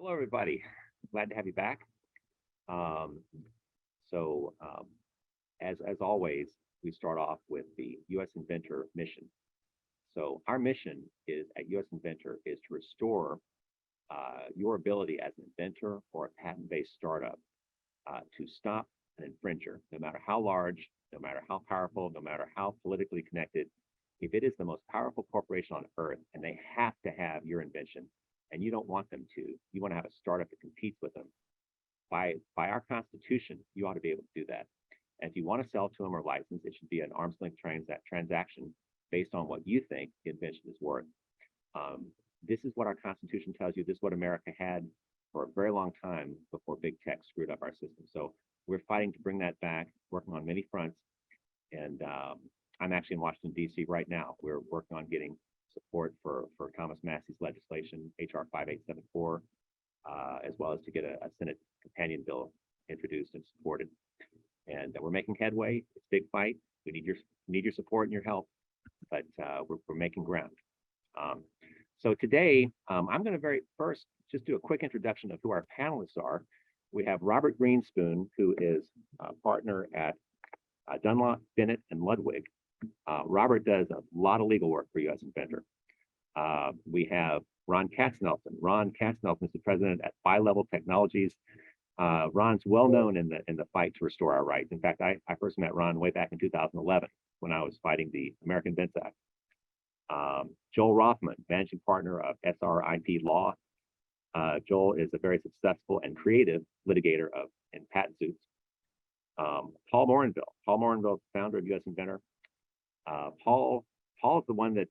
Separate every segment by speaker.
Speaker 1: Hello, everybody. Glad to have you back. Um, so, um, as always, we start off with the U.S. Inventor mission. So, our mission is at U.S. Inventor is to restore your ability as an inventor or a patent-based startup to stop an infringer, no matter how large, no matter how powerful, no matter how politically connected. If it is the most powerful corporation on earth and they have to have your invention, and you don't want them to, you want to have a startup that competes with them. By our Constitution, you ought to be able to do that. And if you want to sell to them or license, it should be an arm's length transaction based on what you think the invention is worth. This is what our Constitution tells you. This is what America had for a very long time before big tech screwed up our system. So we're fighting to bring that back, working on many fronts. And I'm actually in Washington, D.C. right now. We're working on getting support for Thomas Massey's legislation, HR 5874, as well as to get a Senate companion bill introduced and supported. And we're making headway. It's a big fight. We need your support and your help, but we're making ground. So today, I'm going to very first just do a quick introduction of who our panelists are. We have Robert Greenspoon, who is a partner at Dunlop, Bennett, and Ludwig. Robert does a lot of legal work for U.S. Inventor. We have Ron Katznelson. Ron Katznelson is the president at Bi-Level Technologies. Ron's well known in the fight to restore our rights. In fact, I first met Ron way back in 2011 when I was fighting the American Invents Act. Joel Rothman, managing partner of SRIP Law. Joel is a very successful and creative litigator in patent suits. Paul Morinville. Paul Morinville is the founder of U.S. Inventor. Paul is the one that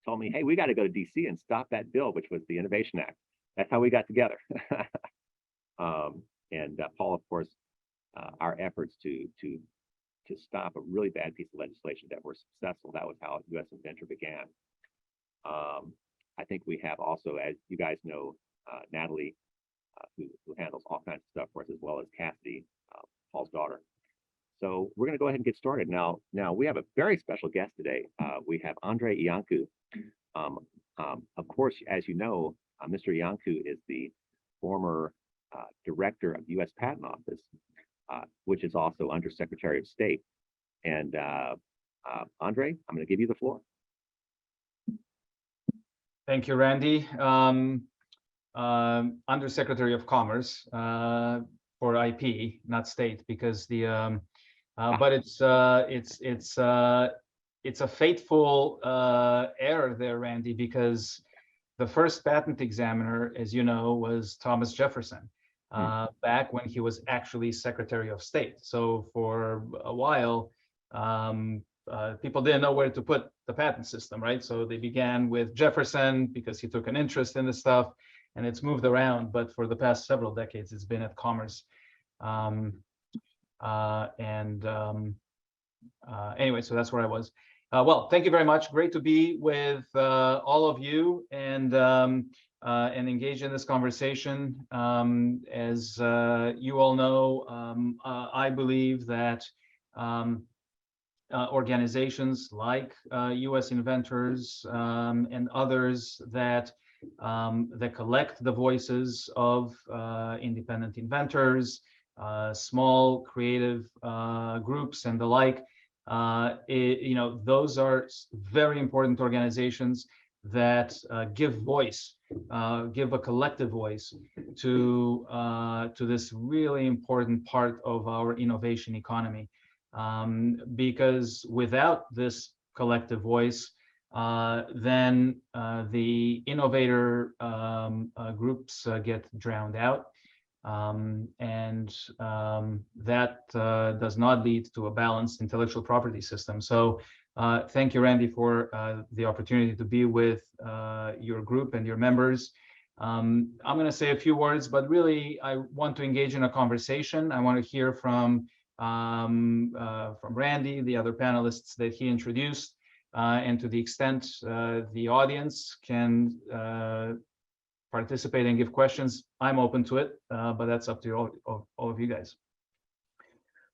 Speaker 1: told me, hey, we got to go to DC and stop that bill, which was the Innovation Act. That's how we got together. And Paul, of course, our efforts to stop a really bad piece of legislation that were successful. That was how U.S. Inventor began. I think we have also, as you guys know, Natalie, who handles all kinds of stuff for us, as well as Cassidy, Paul's daughter. So we're going to go ahead and get started. Now we have a very special guest today. We have Andrei Iancu. Of course, as you know, Mr. Iancu is the former director of U.S. Patent Office, which is also Undersecretary of State. And Andrei, I'm going to give you the floor.
Speaker 2: Thank you, Randy. Undersecretary of Commerce for IP, not state, because the but it's a fateful error there, Randy, because the first patent examiner, as you know, was Thomas Jefferson, back when he was actually Secretary of State. So for a while, people didn't know where to put the patent system, right? So they began with Jefferson because he took an interest in the stuff, and it's moved around. But for the past several decades, it's been at Commerce. Anyway, so that's where I was. Well, thank you very much. Great to be with all of you and engage in this conversation. As you all know, I believe that organizations like US Inventors and others that collect the voices of independent inventors, small creative groups and the like, those are very important organizations that give voice, give a collective voice to this really important part of our innovation economy. Because without this collective voice, then the innovator groups get drowned out. That does not lead to a balanced intellectual property system. So thank you, Randy, for the opportunity to be with your group and your members. I'm going to say a few words, but really I want to engage in a conversation. I want to hear from Randy, the other panelists that he introduced, and to the extent the audience can participate and give questions, I'm open to it, but that's up to all of you guys.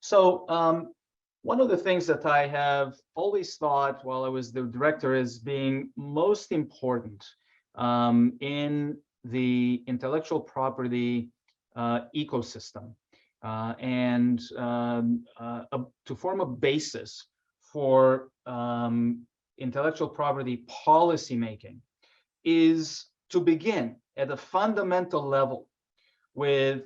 Speaker 2: So one of the things that I have always thought while I was the director as being most important in the intellectual property ecosystem and to form a basis for intellectual property policy making is to begin at a fundamental level with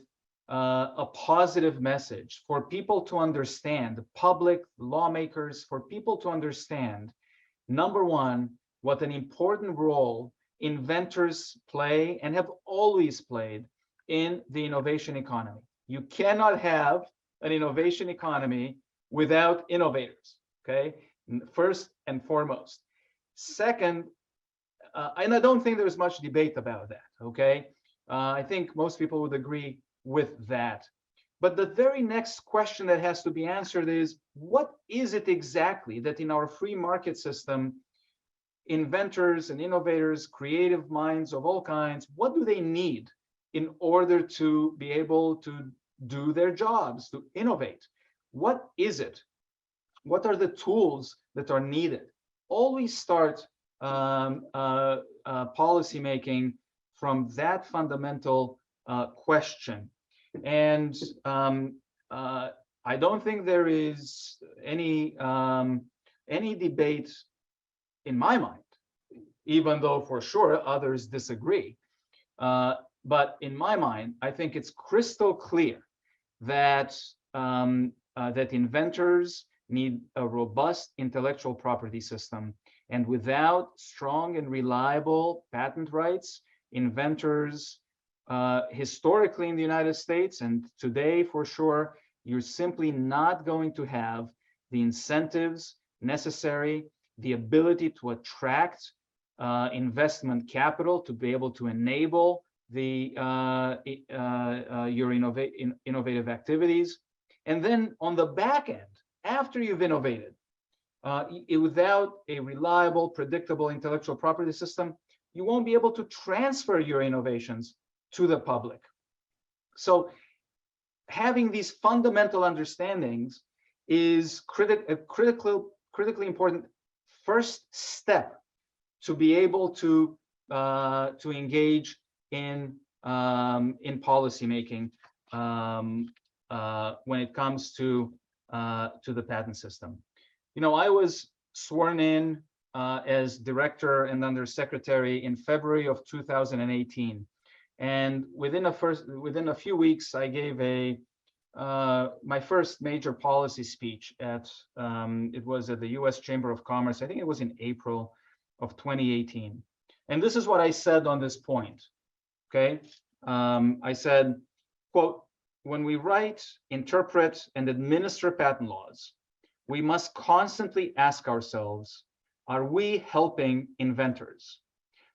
Speaker 2: a positive message for people to understand, the public, lawmakers, for people to understand, number one, what an important role inventors play and have always played in the innovation economy. You cannot have an innovation economy without innovators, okay? First and foremost. Second, and I don't think there's much debate about that, okay? I think most people would agree with that. But the very next question that has to be answered is, what is it exactly that in our free market system, inventors and innovators, creative minds of all kinds, what do they need in order to be able to do their jobs, to innovate? What is it? What are the tools that are needed? Always start policy making from that fundamental question. And I don't think there is any debate in my mind, even though for sure others disagree. But in my mind, I think it's crystal clear that that inventors need a robust intellectual property system. And without strong and reliable patent rights, inventors historically in the United States and today for sure, you're simply not going to have the incentives necessary, the ability to attract investment capital to be able to enable the your innovative activities. And then on the back end, after you've innovated, without a reliable, predictable intellectual property system, you won't be able to transfer your innovations to the public. So having these fundamental understandings is a critically important first step to be able to engage in policy making when it comes to the patent system. You know, I was sworn in as director and undersecretary in February of 2018, and within a few weeks, I gave my first major policy speech at it was at the US Chamber of Commerce. I think it was in April of 2018, and this is what I said on this point. Okay, I said, quote, "When we write, interpret, and administer patent laws, we must constantly ask ourselves, are we helping inventors?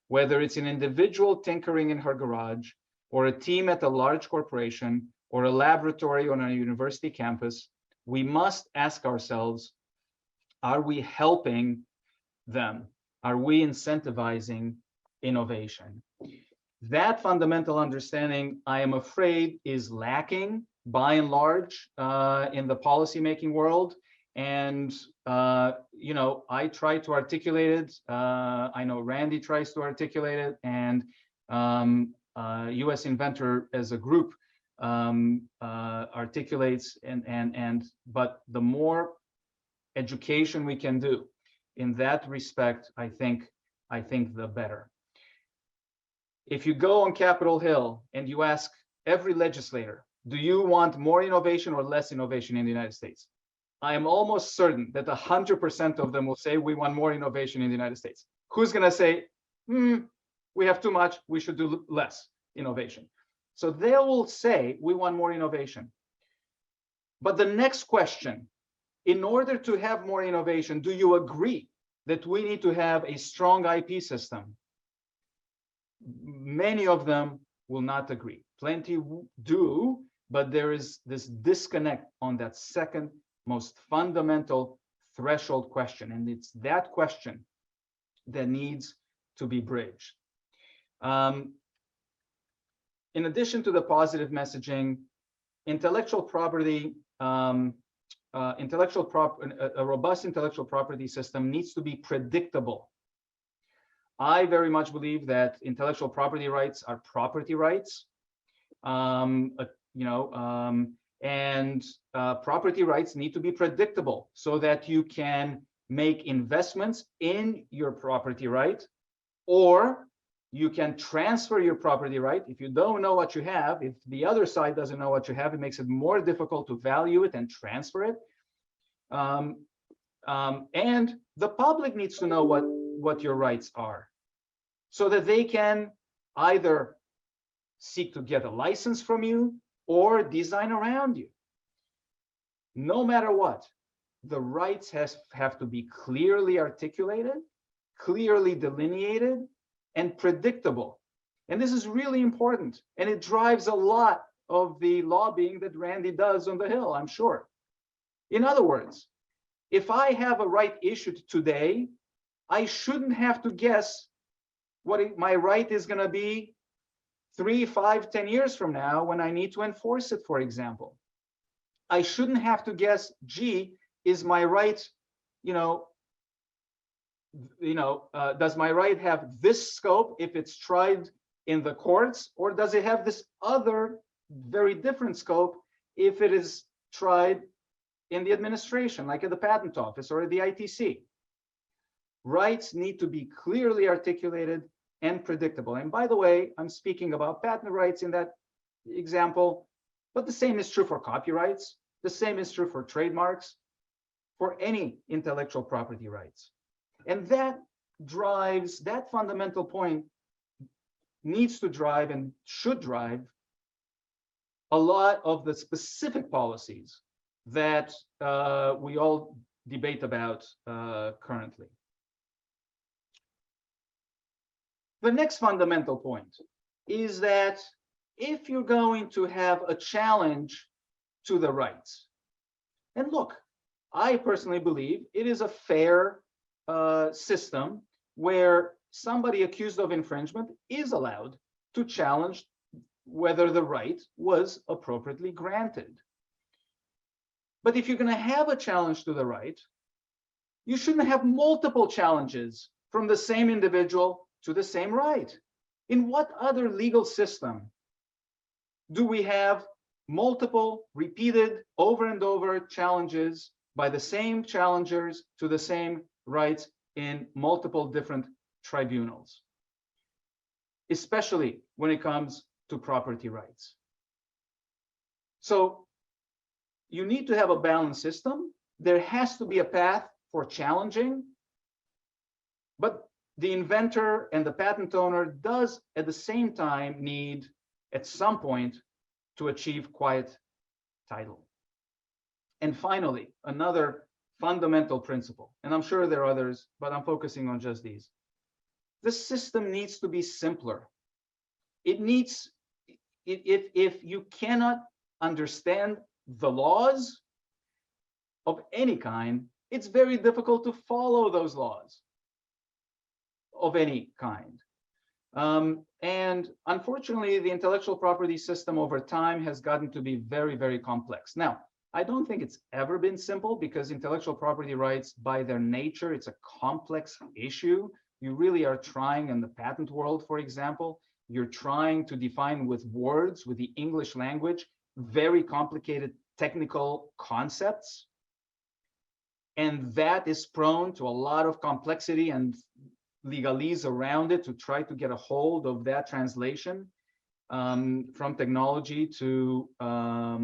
Speaker 2: Whether it's an individual tinkering in her garage, or a team at a large corporation, or a laboratory on a university campus, we must ask ourselves, are we helping them? Are we incentivizing innovation?" That fundamental understanding, I am afraid, is lacking by and large in the policymaking world. And you know, I try to articulate it. I know Randy tries to articulate it, and US Inventor as a group articulates. But the more education we can do in that respect, I think the better. If you go on Capitol Hill and you ask every legislator, do you want more innovation or less innovation in the United States? I am almost certain that 100% of them will say we want more innovation in the United States. Who's going to say, we have too much, we should do less innovation? So they will say we want more innovation. But the next question, in order to have more innovation, do you agree that we need to have a strong IP system? Many of them will not agree. Plenty do, but there is this disconnect on that second most fundamental threshold question, and it's that question that needs to be bridged. In addition to the positive messaging, intellectual property, a robust intellectual property system needs to be predictable. I very much believe that intellectual property rights are property rights. You know, and property rights need to be predictable so that you can make investments in your property right, or you can transfer your property right. If you don't know what you have, if the other side doesn't know what you have, it makes it more difficult to value it and transfer it. And the public needs to know what your rights are so that they can either seek to get a license from you or design around you. No matter what, the rights have to be clearly articulated, clearly delineated, and predictable. And this is really important. And it drives a lot of the lobbying that Randy does on the Hill, I'm sure. In other words, if I have a right issued today, I shouldn't have to guess what my right is going to be 3, 5, 10 years from now when I need to enforce it, for example. I shouldn't have to guess, gee, is my right, does my right have this scope if it's tried in the courts, or does it have this other very different scope if it is tried in the administration, like at the patent office or at the ITC? Rights need to be clearly articulated and predictable. And by the way, I'm speaking about patent rights in that example, but the same is true for copyrights. The same is true for trademarks, for any intellectual property rights. And that drives, that fundamental point needs to drive and should drive a lot of the specific policies that we all debate about currently. The next fundamental point is that if you're going to have a challenge to the rights, and look, I personally believe it is a fair system where somebody accused of infringement is allowed to challenge whether the right was appropriately granted. But if you're going to have a challenge to the right, you shouldn't have multiple challenges from the same individual to the same right. In what other legal system do we have multiple, repeated, over and over challenges by the same challengers to the same rights in multiple different tribunals, especially when it comes to property rights? So you need to have a balanced system. There has to be a path for challenging, but the inventor and the patent owner does at the same time need at some point to achieve quiet title. And finally, another fundamental principle, and I'm sure there are others, but I'm focusing on just these. The system needs to be simpler. It needs, if you cannot understand the laws of any kind, it's very difficult to follow those laws of any kind. And unfortunately, the intellectual property system over time has gotten to be very, very complex. Now, I don't think it's ever been simple, because intellectual property rights, by their nature, it's a complex issue. You really are trying, in the patent world, for example, you're trying to define with words, with the English language, very complicated technical concepts. And that is prone to a lot of complexity and legalese around it to try to get a hold of that translation from technology to a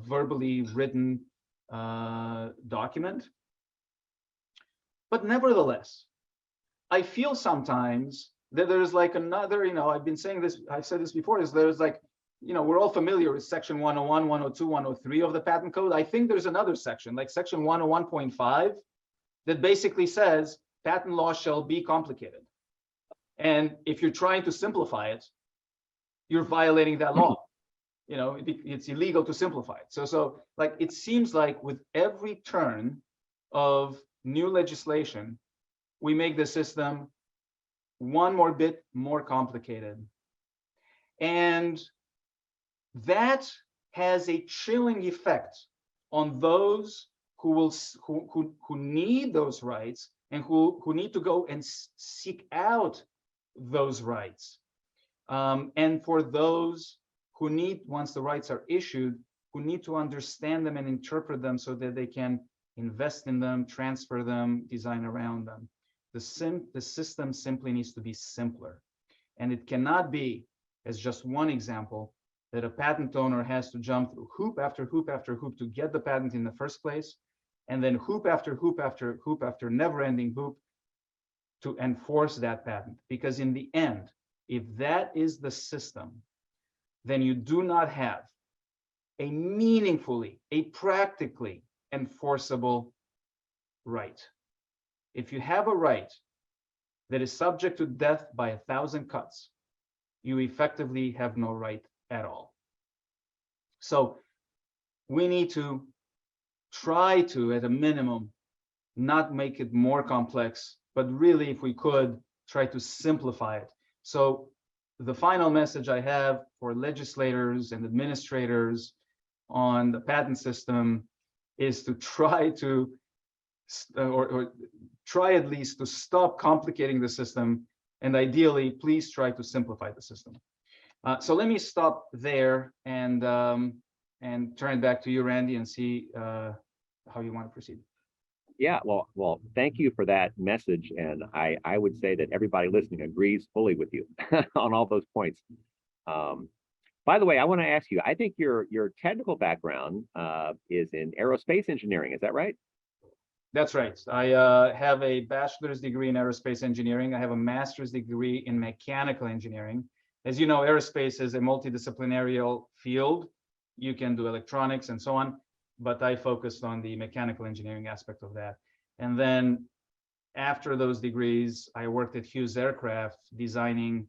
Speaker 2: verbally written document. But nevertheless, I feel sometimes that there's like another, I've been saying this, I've said this before, is there's like, we're all familiar with section 101, 102, 103 of the patent code. I think there's another section, like section 101.5, that basically says patent law shall be complicated. And if you're trying to simplify it, you're violating that law. It's illegal to simplify it. So like, it seems like with every turn of new legislation, we make the system one more bit more complicated. And that has a chilling effect on those who need those rights and who need to go and seek out those rights. And for those who need, once the rights are issued, who need to understand them and interpret them so that they can invest in them, transfer them, design around them. The system simply needs to be simpler. And it cannot be, as just one example, that a patent owner has to jump through hoop after hoop after hoop to get the patent in the first place, and then hoop after hoop after hoop after never-ending hoop to enforce that patent. Because in the end, if that is the system, then you do not have a meaningfully, a practically enforceable right. If you have a right that is subject to death by 1,000 cuts, you effectively have no right at all. So we need to try to, at a minimum, not make it more complex, but really, if we could, try to simplify it. So the final message I have for legislators and administrators on the patent system is to try to, or try at least to stop complicating the system, and ideally, please try to simplify the system. So let me stop there and turn it back to you, Randy, and see how you want to proceed.
Speaker 1: Yeah, well, thank you for that message, and I would say that everybody listening agrees fully with you on all those points. By the way, I want to ask you, I think your technical background is in aerospace engineering. Is that right?
Speaker 2: That's right. I have a bachelor's degree in aerospace engineering. I have a master's degree in mechanical engineering. As you know, aerospace is a multidisciplinary field. You can do electronics and so on, but I focused on the mechanical engineering aspect of that. And then after those degrees, I worked at Hughes Aircraft designing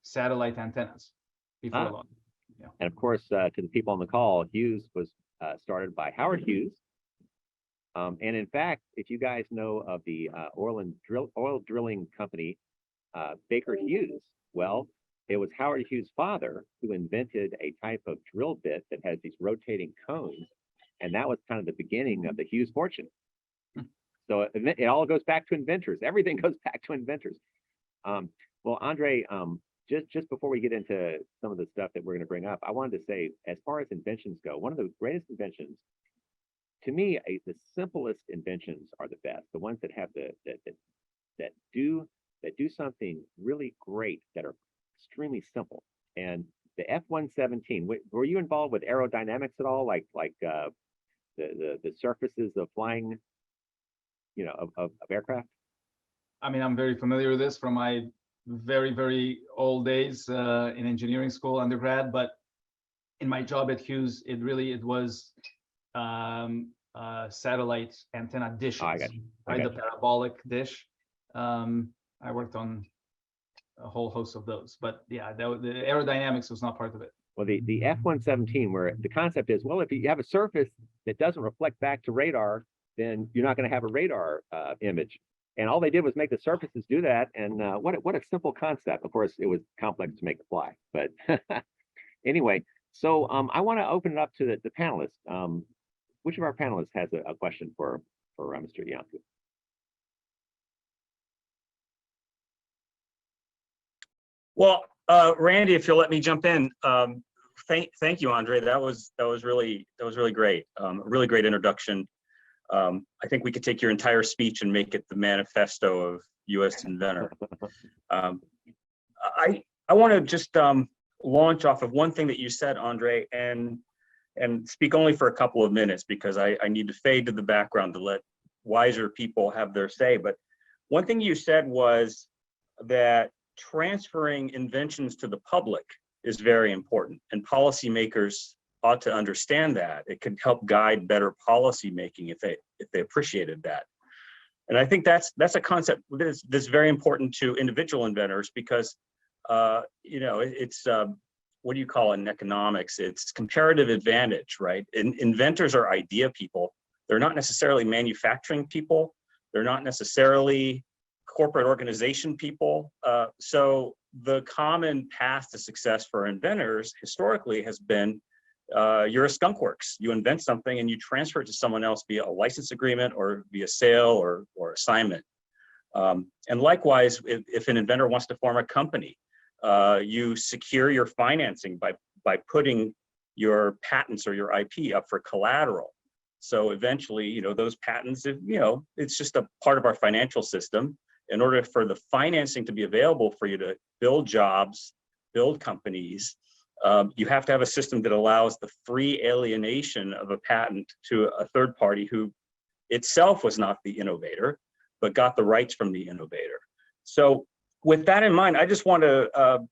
Speaker 2: satellite antennas before long. Yeah.
Speaker 1: And of course, to the people on the call, Hughes was started by Howard Hughes. And in fact, if you guys know of the oil drilling company, Baker Hughes, well, it was Howard Hughes' father who invented a type of drill bit that has these rotating cones. And that was kind of the beginning of the Hughes fortune. So it all goes back to inventors. Everything goes back to inventors. Well, Andrei, just before we get into some of the stuff that we're going to bring up, I wanted to say, as far as inventions go, one of the greatest inventions, to me, the simplest inventions are the best. The ones that have that do something really great, that are extremely simple. And the F-117, were you involved with aerodynamics at all? Like the surfaces of flying, of aircraft?
Speaker 2: I mean, I'm very familiar with this from my very, very old days in engineering school, undergrad, but in my job at Hughes, it was satellite antenna dishes, right? The parabolic dish. I worked on a whole host of those, but yeah, the aerodynamics was not part of it.
Speaker 1: Well, the F-117, where the concept is, well, if you have a surface that doesn't reflect back to radar, then you're not going to have a radar image. And all they did was make the surfaces do that. And what a simple concept. Of course, it was complex to make it fly. But anyway, so I want to open it up to the panelists. Which of our panelists has a question for Mr. Iancu?
Speaker 3: Well, Randy, if you'll let me jump in, thank you, Andrei. That was really great. Really great introduction. I think we could take your entire speech and make it the manifesto of US Inventor. I want to just launch off of one thing that you said, Andrei, and speak only for a couple of minutes because I need to fade to the background to let wiser people have their say. But one thing you said was that transferring inventions to the public is very important, and policymakers ought to understand that. It could help guide better policy making if they appreciated that. And I think that's a concept that's very important to individual inventors because it's what do you call it in economics? It's comparative advantage, right? Inventors are idea people. They're not necessarily manufacturing people. They're not necessarily corporate organization people. So the common path to success for inventors historically has been you're a skunk works. You invent something and you transfer it to someone else via a license agreement or via sale or assignment. And likewise, if an inventor wants to form a company, you secure your financing by putting your patents or your IP up for collateral. So eventually, you know, those patents, you know, it's just a part of our financial system. In order for the financing to be available for you to build jobs, build companies, you have to have a system that allows the free alienation of a patent to a third party who itself was not the innovator, but got the rights from the innovator. So with that in mind, I just want to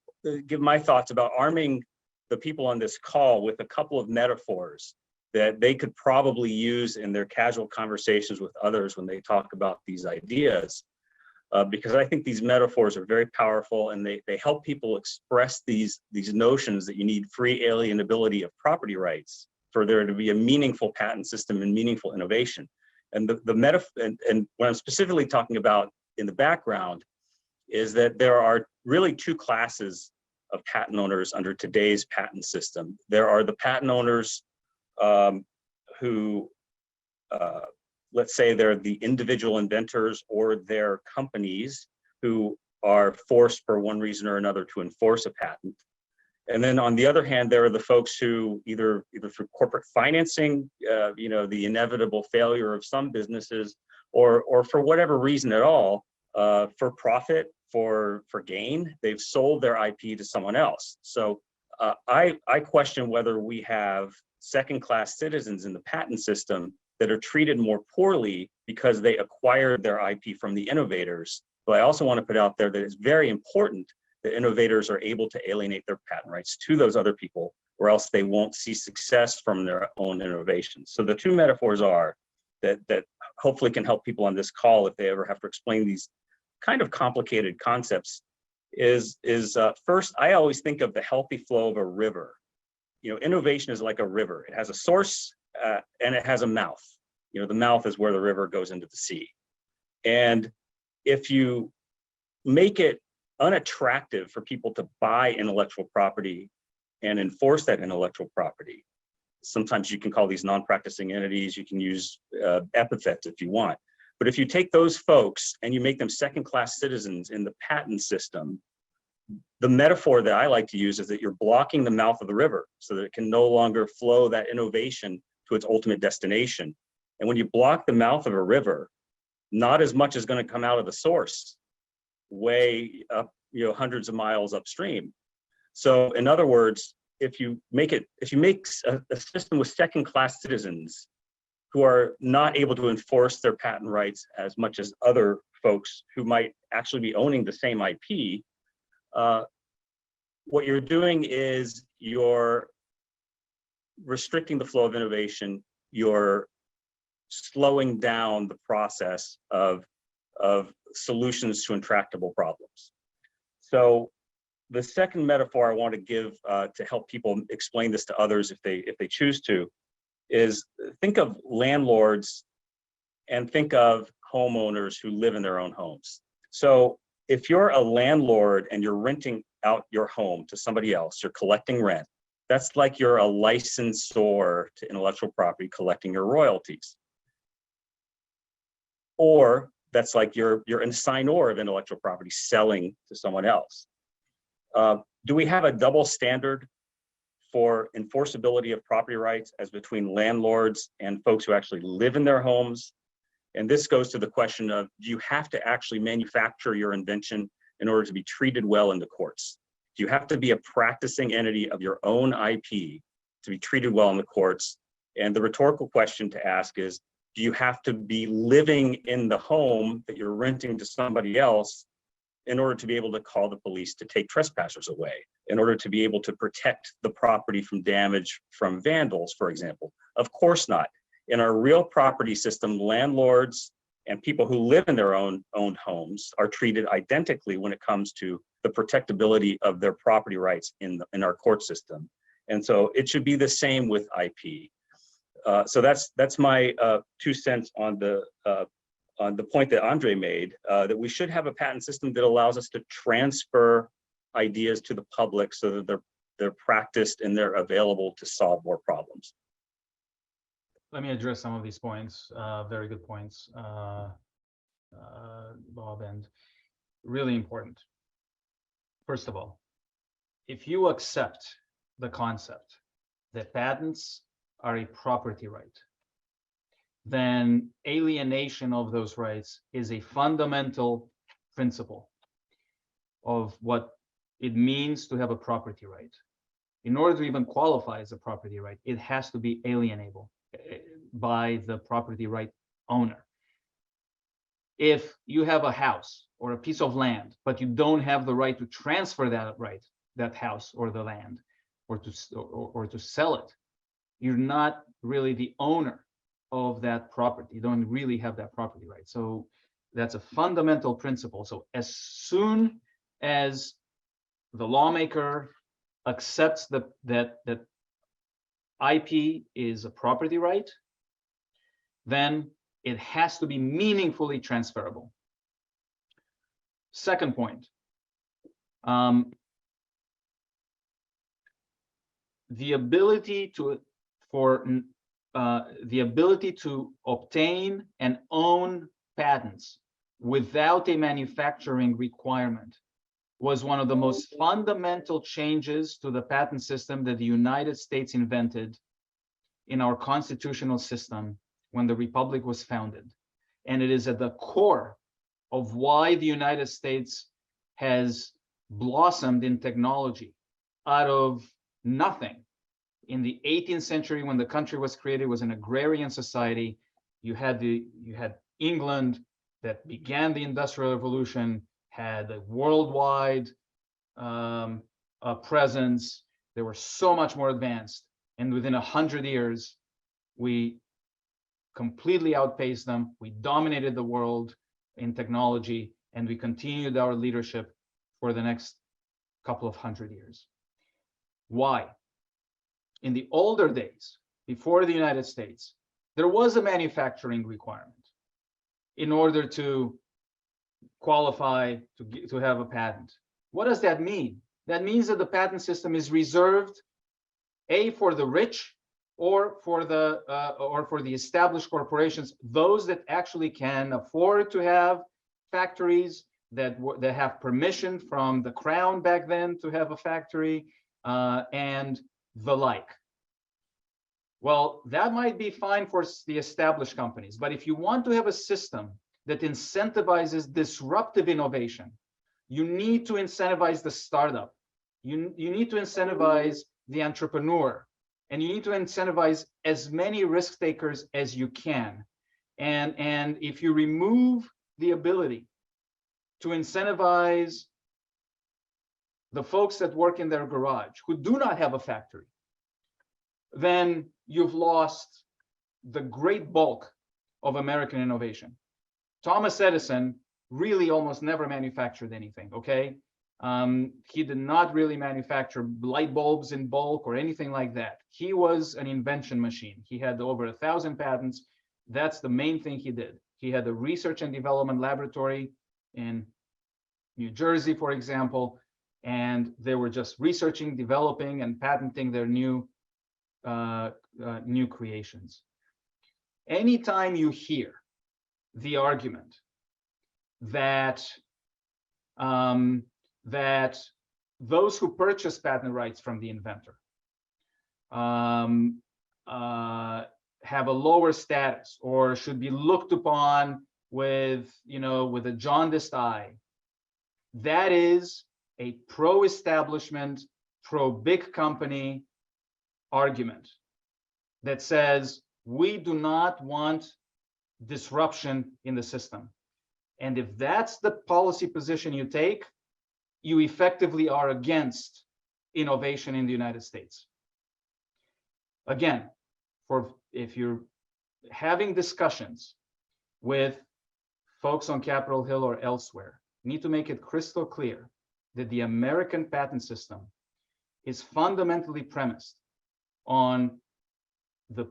Speaker 3: give my thoughts about arming the people on this call with a couple of metaphors that they could probably use in their casual conversations with others when they talk about these ideas. Because I think these metaphors are very powerful and they help people express these notions that you need free alienability of property rights for there to be a meaningful patent system and meaningful innovation. And and what I'm specifically talking about in the background is that there are really two classes of patent owners under today's patent system. There are the patent owners who let's say they're the individual inventors or their companies who are forced for one reason or another to enforce a patent. And then on the other hand, there are the folks who either through corporate financing, you know, the inevitable failure of some businesses, or for whatever reason at all, for profit, for gain, they've sold their IP to someone else. So I question whether we have second-class citizens in the patent system that are treated more poorly because they acquired their IP from the innovators. But I also want to put out there that it's very important that innovators are able to alienate their patent rights to those other people, or else they won't see success from their own innovations. So the two metaphors are that hopefully can help people on this call if they ever have to explain these kind of complicated concepts is first, I always think of the healthy flow of a river. You know, innovation is like a river. It has a source and it has a mouth. You know, the mouth is where the river goes into the sea. And if you make it unattractive for people to buy intellectual property and enforce that intellectual property, sometimes you can call these non-practicing entities, you can use epithets if you want. But if you take those folks and you make them second-class citizens in the patent system, the metaphor that I like to use is that you're blocking the mouth of the river so that it can no longer flow that innovation to its ultimate destination. And when you block the mouth of a river, not as much is going to come out of the source way up, you know, hundreds of miles upstream. So in other words, if you make a system with second-class citizens who are not able to enforce their patent rights as much as other folks who might actually be owning the same IP, what you're doing is you're restricting the flow of innovation, you're slowing down the process of solutions to intractable problems. So the second metaphor I want to give to help people explain this to others if they choose to is think of landlords and think of homeowners who live in their own homes. So if you're a landlord and you're renting out your home to somebody else, you're collecting rent, that's like you're a licensor to intellectual property collecting your royalties. Or that's like you're an assignor of intellectual property selling to someone else. Do we have a double standard for enforceability of property rights as between landlords and folks who actually live in their homes? And this goes to the question of, do you have to actually manufacture your invention in order to be treated well in the courts? Do you have to be a practicing entity of your own IP to be treated well in the courts? And the rhetorical question to ask is, do you have to be living in the home that you're renting to somebody else in order to be able to call the police to take trespassers away, in order to be able to protect the property from damage from vandals, for example? Of course not. In our real property system, landlords and people who live in their owned homes are treated identically when it comes to the protectability of their property rights in our court system. And so it should be the same with IP. So that's my 2 cents on the point that Andrei made, that we should have a patent system that allows us to transfer ideas to the public so that they're they're practiced and they're available to solve more problems.
Speaker 2: Let me address some of these points. Very good points, Bob, and really important. First of all, if you accept the concept that patents are a property right, then alienation of those rights is a fundamental principle of what it means to have a property right. In order to even qualify as a property right, it has to be alienable by the property right owner. If you have a house or a piece of land, but you don't have the right to transfer that house or the land, or to sell it, you're not really the owner of that property. You don't really have that property right. So that's a fundamental principle. So as soon as the lawmaker accepts that IP is a property right, then it has to be meaningfully transferable. Second point, the ability to obtain and own patents without a manufacturing requirement was one of the most fundamental changes to the patent system that the United States invented in our constitutional system when the Republic was founded. And it is at the core of why the United States has blossomed in technology out of nothing. In the 18th century, when the country was created, it was an agrarian society. You had England that began the Industrial Revolution, had a worldwide presence. They were so much more advanced, and within 100 years, we completely outpaced them. We dominated the world in technology, and we continued our leadership for the next couple of 100 years. Why? In the older days, before the United States, there was a manufacturing requirement in order to qualify to have a patent. What does that mean? That means that the patent system is reserved, A, for the rich, or for the established corporations, those that actually can afford to have factories, that have permission from the crown back then to have a factory, and the like. Well, that might be fine for the established companies, but if you want to have a system that incentivizes disruptive innovation, you need to incentivize the startup. You need to incentivize the entrepreneur, and you need to incentivize as many risk takers as you can. And if you remove the ability to incentivize the folks that work in their garage who do not have a factory, then you've lost the great bulk of American innovation. Thomas Edison really almost never manufactured anything, okay? He did not really manufacture light bulbs in bulk or anything like that. He was an invention machine. He had over 1,000 patents. That's the main thing he did. He had a research and development laboratory in New Jersey, for example, and they were just researching, developing, and patenting their new creations. Anytime you hear the argument that that those who purchase patent rights from the inventor have a lower status or should be looked upon with a jaundiced eye, that is a pro-establishment, pro-big company argument that says we do not want disruption in the system. And if that's the policy position you take, you effectively are against innovation in the United States. Again, if you're having discussions with folks on Capitol Hill or elsewhere, you need to make it crystal clear that the American patent system is fundamentally premised on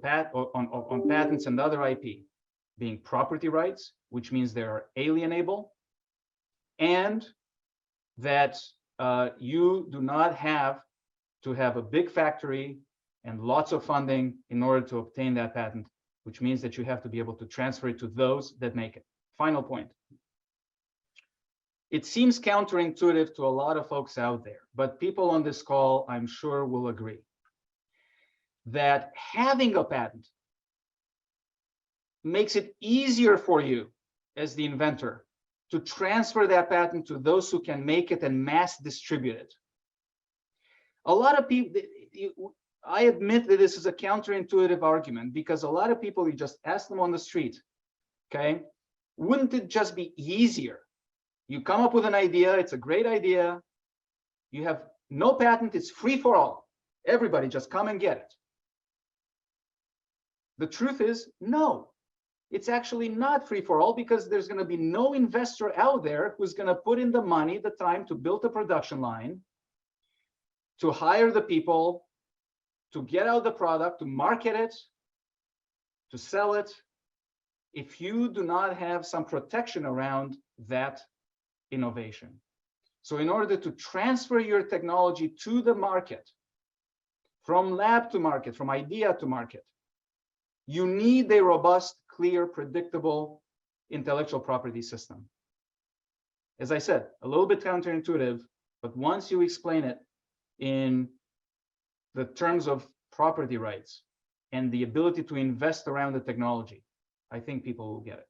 Speaker 2: patents and other IP being property rights, which means they are alienable, and that you do not have to have a big factory and lots of funding in order to obtain that patent, which means that you have to be able to transfer it to those that make it. Final point. It seems counterintuitive to a lot of folks out there, but people on this call, I'm sure, will agree that having a patent makes it easier for you as the inventor to transfer that patent to those who can make it and mass distribute it. A lot of people, I admit that this is a counterintuitive argument because a lot of people, you just ask them on the street, okay, wouldn't it just be easier? You come up with an idea, it's a great idea, you have no patent, it's free for all. Everybody just come and get it. The truth is, no, it's actually not free for all because there's going to be no investor out there who's going to put in the money, the time to build a production line, to hire the people, to get out the product, to market it, to sell it, if you do not have some protection around that innovation. So in order to transfer your technology to the market, from lab to market, from idea to market, you need a robust, clear, predictable intellectual property system. As I said, a little bit counterintuitive, but once you explain it in the terms of property rights and the ability to invest around the technology, I think people will get it.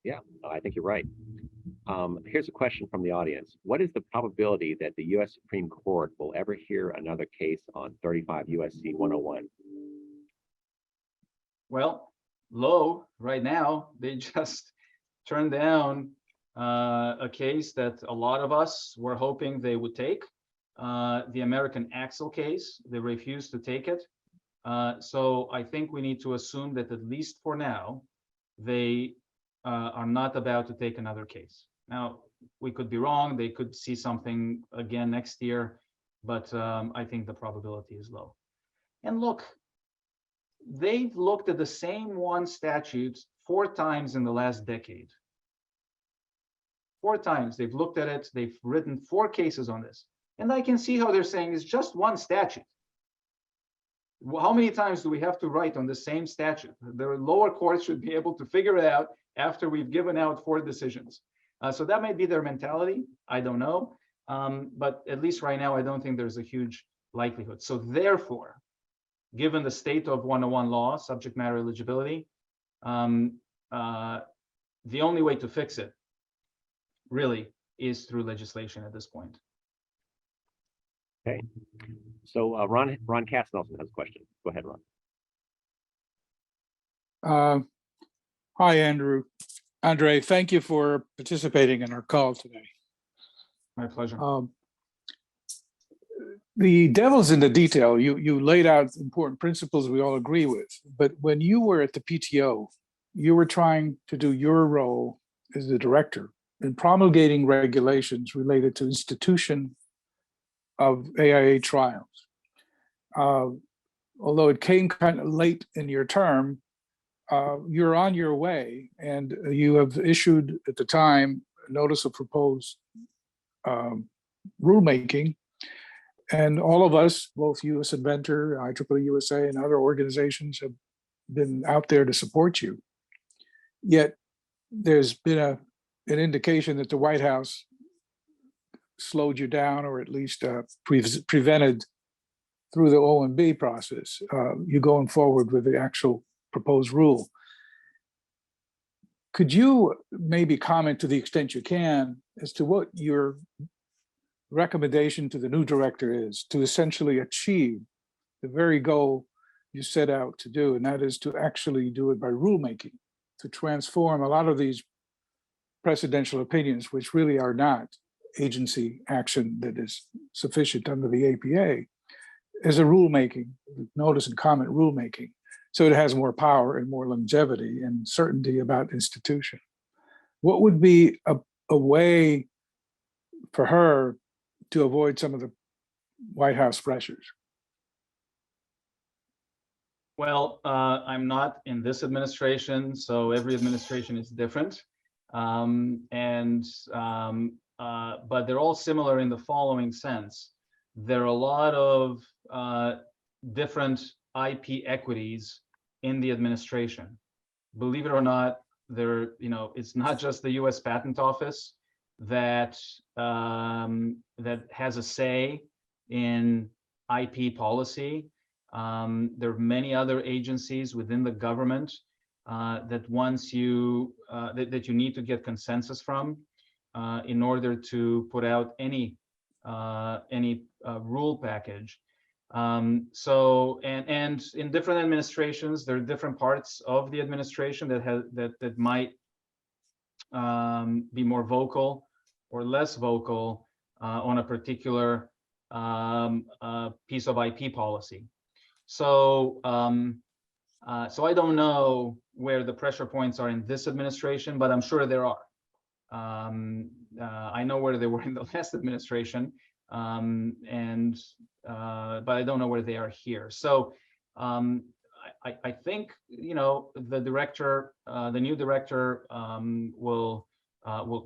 Speaker 1: Yeah, I think you're right. Here's a question from the audience. What is the probability that the U.S. Supreme Court will ever hear another case on 35 U.S.C. 101?
Speaker 2: Well, low right now. They just turned down a case that a lot of us were hoping they would take. The American Axle case, they refused to take it. So I think we need to assume that at least for now, they are not about to take another case. Now, we could be wrong. They could see something again next year, but I think the probability is low. And look, they've looked at the same one statute 4 times in the last decade. 4 times they've looked at it. They've written 4 cases on this. And I can see how they're saying it's just one statute. How many times do we have to write on the same statute? The lower courts should be able to figure it out after we've given out 4 decisions. So that might be their mentality. I don't know. But at least right now, I don't think there's a huge likelihood. So therefore, given the state of 101 law, subject matter eligibility, the only way to fix it really is through legislation at this point.
Speaker 1: Okay. So Ron Katznelson has a question. Go ahead, Ron.
Speaker 4: Hi, Andrei, thank you for participating in our call today.
Speaker 2: My pleasure.
Speaker 4: The devil's in the detail. You laid out important principles we all agree with, but when you were at the PTO, you were trying to do your role as the director in promulgating regulations related to institution of AIA trials. Although it came kind of late in your term, you're on your way, and you have issued at the time a notice of proposed rulemaking. And all of us, both US Inventor, IEEE USA, and other organizations have been out there to support you. Yet there's been an indication that the White House slowed you down, or at least prevented through the OMB process, you going forward with the actual proposed rule. Could you maybe comment to the extent you can as to what your recommendation to the new director is to essentially achieve the very goal you set out to do, and that is to actually do it by rulemaking, to transform a lot of these precedential opinions, which really are not agency action that is sufficient under the APA, as a rulemaking, notice and comment rulemaking, so it has more power and more longevity and certainty about institution. What would be a way for her to avoid some of the White House pressures?
Speaker 2: Well, I'm not in this administration, so every administration is different. But they're all similar in the following sense. there are a lot of different IP equities in the administration. Believe it or not, it's not just the U.S. Patent Office that that has a say in IP policy. There are many other agencies within the government that once you that you need to get consensus from in order to put out any rule package. So and in different administrations, there are different parts of the administration that might be more vocal or less vocal on a particular piece of IP policy. So so I don't know where the pressure points are in this administration, but I'm sure there are. I know where they were in the last administration, but I don't know where they are here. So I think the director, the new director, will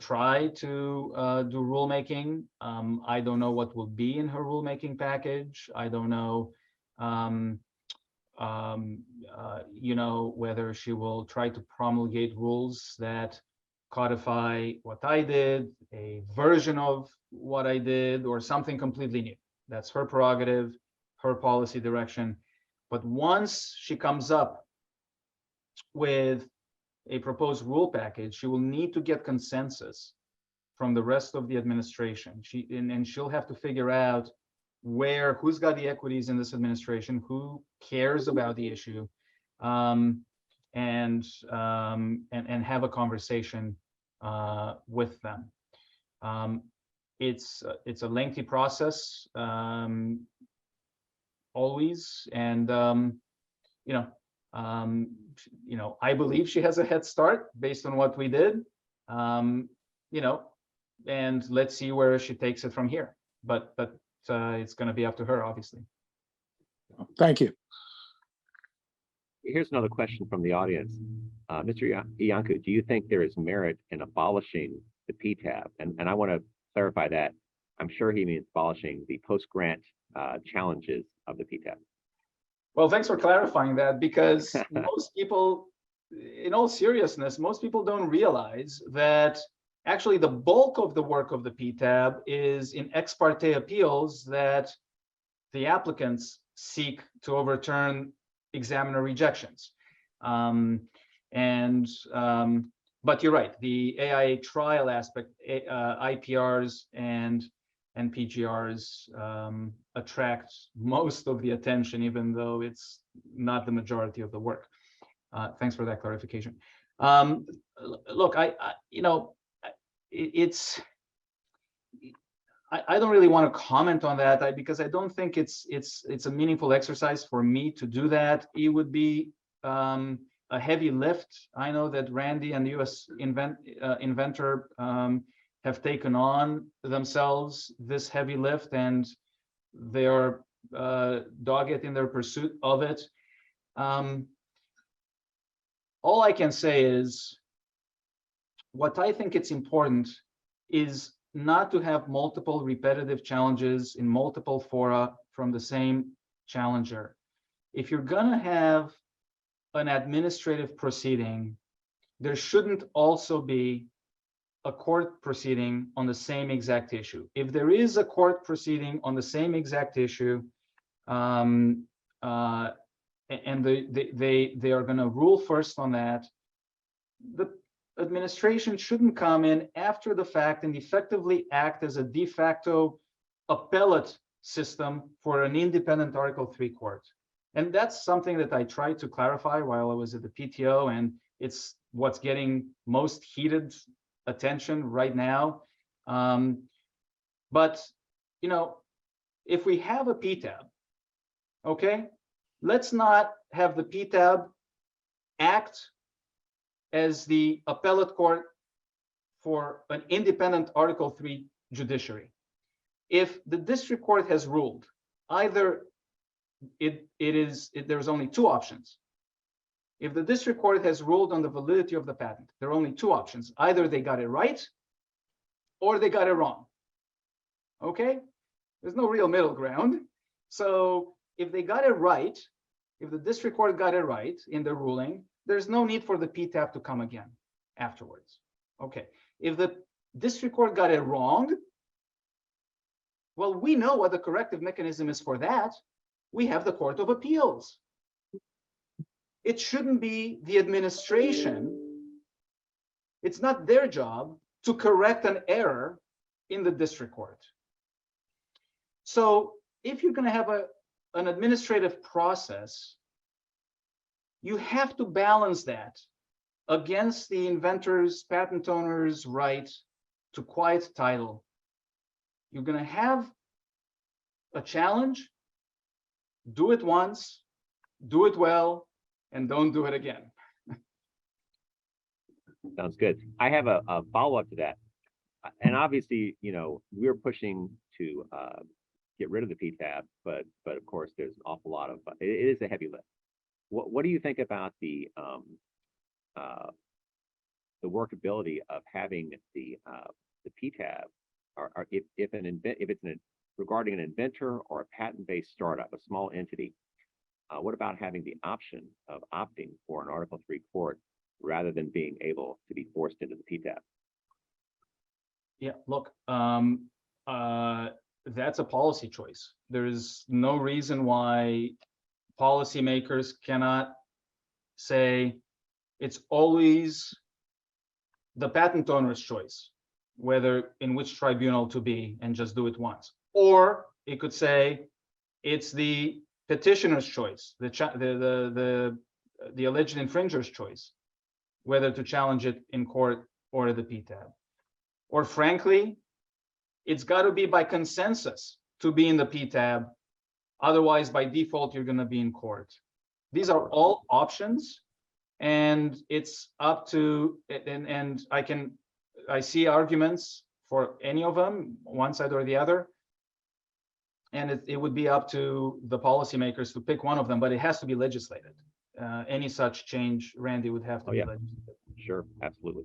Speaker 2: try to do rulemaking. I don't know what will be in her rulemaking package. I don't know, whether she will try to promulgate rules that codify what I did, a version of what I did, or something completely new. That's her prerogative, her policy direction. But once she comes up with a proposed rule package, she will need to get consensus from the rest of the administration. And she'll have to figure out who's got the equities in this administration, who cares about the issue, and have a conversation with them. It's a lengthy process, always, and I believe she has a head start based on what we did, and let's see where she takes it from here. But it's going to be up to her, obviously.
Speaker 4: Thank you.
Speaker 1: Here's another question from the audience. Mr. Iancu, do you think there is merit in abolishing the PTAB? And I want to clarify that. I'm sure he means abolishing the post-grant challenges of the PTAB.
Speaker 2: Well, thanks for clarifying that, because most people, in all seriousness, most people don't realize that actually the bulk of the work of the PTAB is in ex parte appeals that the applicants seek to overturn examiner rejections. But you're right, the AIA trial aspect, IPRs and PGRs attract most of the attention, even though it's not the majority of the work. Thanks for that clarification. Look, I don't really want to comment on that because I don't think it's a meaningful exercise for me to do that. It would be a heavy lift. I know that Randy and the US Inventor have taken on themselves this heavy lift, and they are dogged in their pursuit of it. All I can say is, what I think it's important is not to have multiple repetitive challenges in multiple fora from the same challenger. If you're gonna have an administrative proceeding, there shouldn't also be a court proceeding on the same exact issue. If there is a court proceeding on the same exact issue, and they are going to rule first on that, the administration shouldn't come in after the fact and effectively act as a de facto appellate system for an independent Article 3 court. And that's something that I tried to clarify while I was at the PTO, and it's what's getting most heated attention right now. But if we have a PTAB, okay, let's not have the PTAB act as the appellate court for an independent Article 3 judiciary. If the district court has ruled, either there's only two options. If the district court has ruled on the validity of the patent, there are only two options. Either they got it right or they got it wrong. Okay? There's no real middle ground. So if they got it right, if the district court got it right in the ruling, there's no need for the PTAB to come again afterwards. Okay. If the district court got it wrong, well, we know what the corrective mechanism is for that. We have the Court of Appeals. It shouldn't be the administration. It's not their job to correct an error in the district court. So if you're going to have an administrative process, you have to balance that against the inventor's, patent owner's right to quiet title. You're going to have a challenge, do it once, do it well, and don't do it again.
Speaker 1: Sounds good. I have a follow-up to that. And obviously, we're pushing to get rid of the PTAB, but of course, there's an awful lot of, it is a heavy lift. What do you think about the workability of having the PTAB, or if it's regarding an inventor or a patent-based startup, a small entity? What about having the option of opting for an Article III court rather than being able to be forced into the PTAB?
Speaker 2: Yeah, look, that's a policy choice. There is no reason why policymakers cannot say it's always the patent owner's choice, whether in which tribunal to be, and just do it once. Or it could say it's the petitioner's choice, the alleged infringer's choice, whether to challenge it in court or the PTAB. Or frankly, it's got to be by consensus to be in the PTAB. Otherwise, by default, you're going to be in court. These are all options, and it's up to, and I see arguments for any of them, one side or the other. And it would be up to the policymakers to pick one of them, but it has to be legislated. Any such change, Randy, would have to be legislated.
Speaker 1: Sure, absolutely.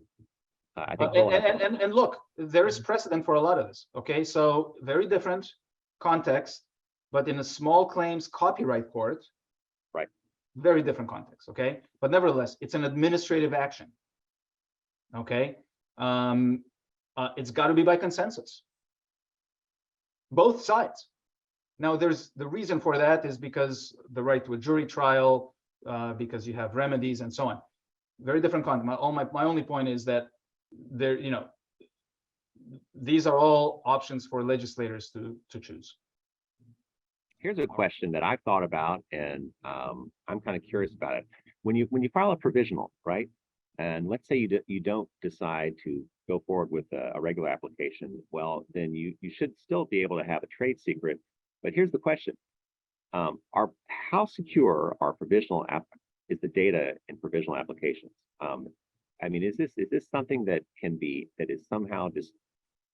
Speaker 1: I think
Speaker 2: and look, there is precedent for a lot of this. Okay, so very different context, but in a small claims copyright court,
Speaker 1: right?
Speaker 2: Very different context. Okay, but nevertheless, it's an administrative action. Okay, it's got to be by consensus. Both sides. Now, there's the reason for that is because the right to a jury trial, because you have remedies and so on. Very different content. My only point is that there, these are all options for legislators to choose.
Speaker 1: Here's a question that I've thought about, and I'm kind of curious about it. When you file a provisional, right? And let's say you don't decide to go forward with a regular application, well, then you should still be able to have a trade secret. But here's the question: how secure are is the data in provisional applications? I mean, is this something that is somehow just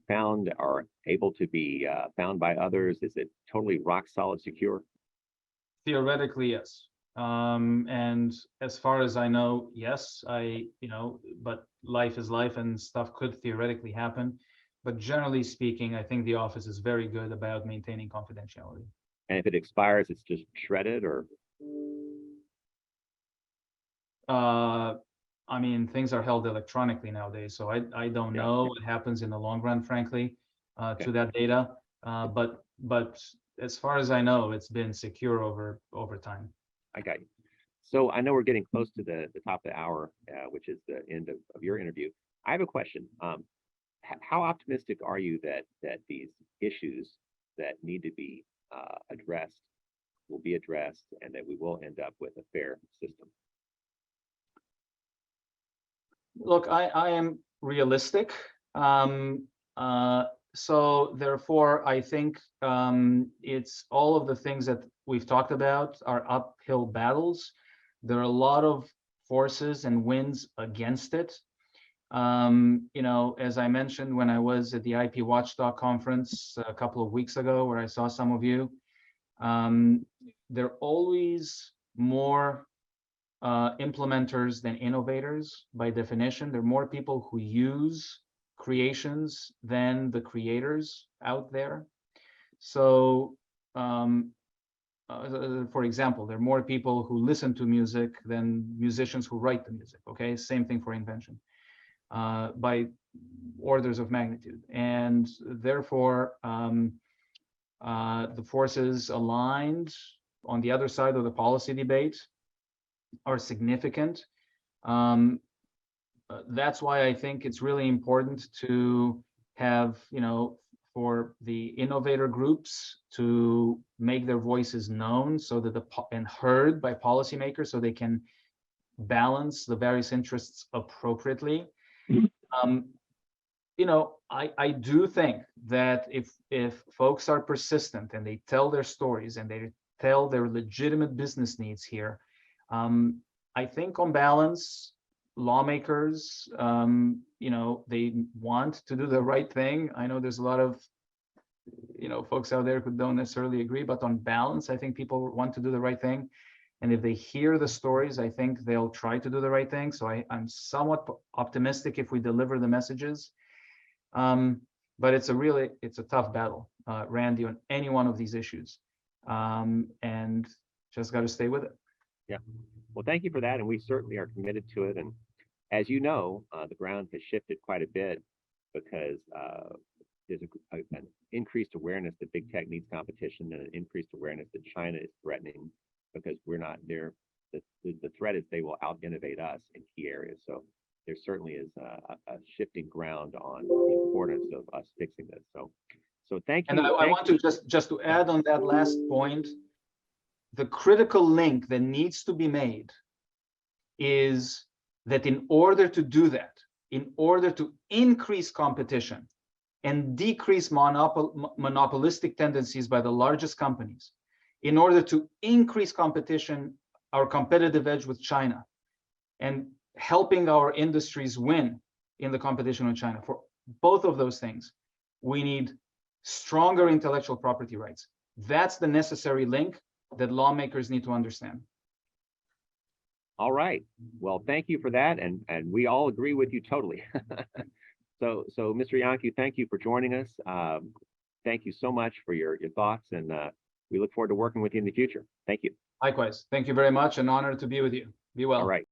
Speaker 1: found or able to be found by others? Is it totally rock solid secure?
Speaker 2: Theoretically, yes. And as far as I know, yes, but life is life and stuff could theoretically happen. But generally speaking, I think the office is very good about maintaining confidentiality.
Speaker 1: And if it expires, it's just shredded, or?
Speaker 2: I mean, things are held electronically nowadays, so I don't know what happens in the long run, frankly, to that data. But as far as I know, it's been secure over time.
Speaker 1: I got you. So I know we're getting close to the top of the hour, which is the end of your interview. I have a question. How optimistic are you that these issues that need to be addressed will be addressed, and that we will end up with a fair system?
Speaker 2: Look, I am realistic. So therefore, I think it's all of the things that we've talked about are uphill battles. There are a lot of forces and winds against it. As I mentioned, when I was at the IP Watchdog conference a couple of weeks ago, where I saw some of you, there are always more implementers than innovators. By definition, there are more people who use creations than the creators out there. So, for example, there are more people who listen to music than musicians who write the music. Okay, same thing for invention, by orders of magnitude, and therefore the forces aligned on the other side of the policy debate are significant. That's why I think it's really important to have, for the innovator groups to make their voices known so that and heard by policymakers so they can balance the various interests appropriately. I do think that if folks are persistent and they tell their stories and they tell their legitimate business needs here, I think on balance, lawmakers, they want to do the right thing. I know there's a lot of, folks out there who don't necessarily agree, but on balance, I think people want to do the right thing. And if they hear the stories, I think they'll try to do the right thing. So I'm somewhat optimistic if we deliver the messages. But it's a tough battle, Randy, on any one of these issues. And just got to stay with it.
Speaker 1: Yeah. Well, thank you for that. And we certainly are committed to it. And as you know, the ground has shifted quite a bit because there's an increased awareness that big tech needs competition and an increased awareness that China is threatening because we're not there. The threat is they will out-innovate us in key areas. So there certainly is a shifting ground on the importance of us fixing this. So thank you.
Speaker 2: And I want to just to add on that last point, the critical link that needs to be made is that in order to do that, in order to increase competition and decrease monopolistic tendencies by the largest companies, in order to increase competition, our competitive edge with China, and helping our industries win in the competition with China, for both of those things, we need stronger intellectual property rights. That's the necessary link that lawmakers need to understand.
Speaker 1: All right. Well, thank you for that. And we all agree with you totally. So Mr. Iancu, thank you for joining us. Thank you so much for your thoughts, and we look forward to working with you in the future. Thank you.
Speaker 2: Likewise. Thank you very much. An honor to be with you. Be well.
Speaker 1: All right.